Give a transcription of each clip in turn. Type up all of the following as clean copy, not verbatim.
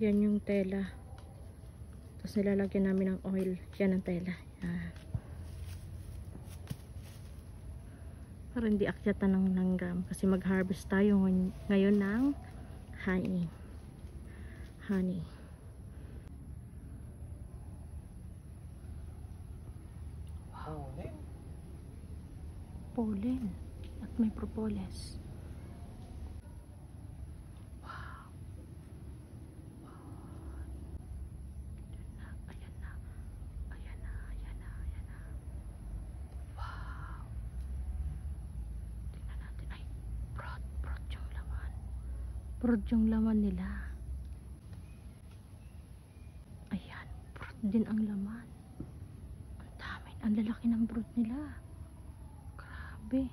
Yan yung tela. Tapos nilalagyan namin ng oil. Yan ang tela. Yan. Para hindi akyatan ng langgam. Kasi mag-harvest tayo ngayon ng honey. Wow. Pollen. At may propolis. Wow. Ayan na. Wow. Tingnan natin. Ay, broad yung laman. Broad yung laman nila. Ayan, broad din ang laman. Ang dami. Ang lalaki ng broad nila. Grabe.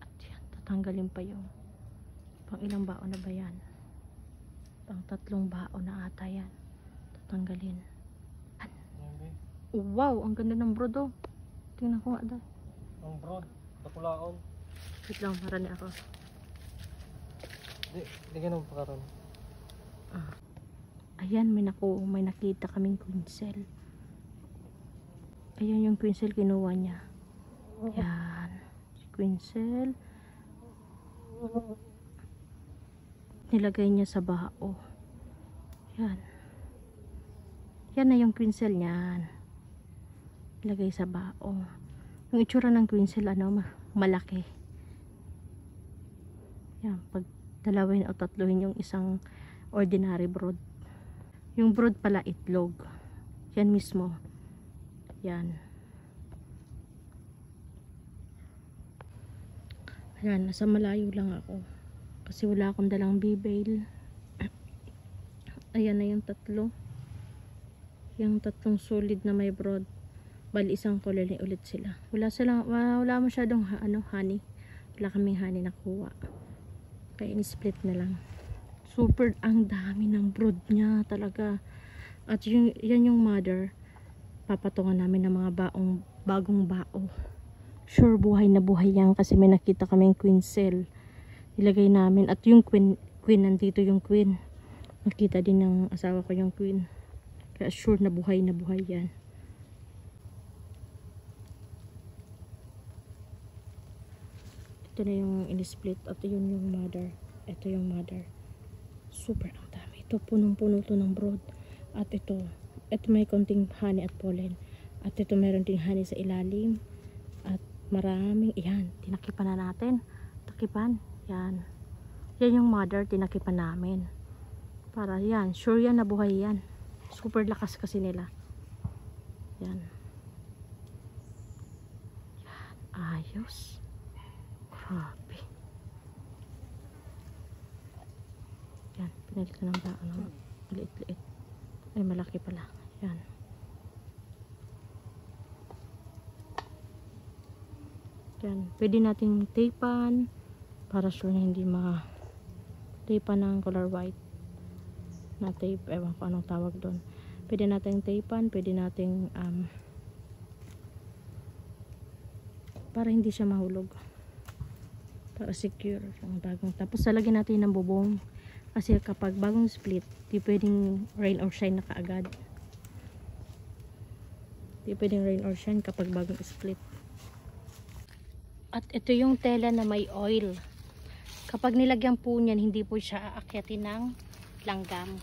At yan, tatanggalin pa yung pang ilang baon na ba yan? Pang 3 baon na ata yan. Tatanggalin. Wow, ang ganda ng brood oh. Tingnan ko nga daw. Ang broad, takulaon. Wait lang, marami ako. Di ganun pa karon. Ayan, may nakita kaming quinzel. Ayan yung quinzel kinuha niya. Yan. Quinzel. Nilagay niya sa bao. Yan. Yan na yung quinzel niyan. Nilagay sa bao. Yung itsura ng quinzel, malaki. Yan. Pag dalawin o tatluhin yung isang ordinary brood. Yung brood pala itlog. Yan mismo. Yan. Ayan, nasa malayo lang ako. Kasi wala akong dalang bibale. Ayan na yung 3. Yung 3 solid na may brood. Bali isang colony ulit sila. Wala masyadong honey. Wala kaming honey nakuha. Kaya in-split na lang. Super ang dami ng brood niya talaga. At yan yung mother. Papatungan namin ng mga bagong bao. Sure buhay na buhay yan kasi may nakita kaming quinzel. Ilagay namin. At yung queen nandito yung queen. Nakita din ng asawa ko yung queen. Kaya sure na buhay yan. Ito na yung in-split. At yun yung mother. Ito yung mother. Super ang dami. Ito punong-puno to ng brood. At ito may konting honey at pollen. At ito meron ding honey sa ilalim. At maraming, yan, tinakipan na natin. Takipan, yan. Yan yung mother, tinakipan namin. Para yan, sure yan na buhay yan. Super lakas kasi nila. Yan. Yan, ayos. Grabe. Yan, pinalit ko ng baon. Liit-liit. Ay, malaki pala. Yan. Yan. Pwede natin tapean para sure na hindi tapean ng color white na tape. Ewan ko anong tawag doon. Pwede natin tapean. Pwede natin para hindi siya mahulog. Para secure. Ang bagong. Tapos lalagyan natin ng bubong. Kasi kapag bagong split, di pwedeng rain or shine na kaagad. Di pwedeng rain or shine kapag bagong split. At ito yung tela na may oil. Kapag nilagyan po niyan, hindi po siya aakyatin ng langgam.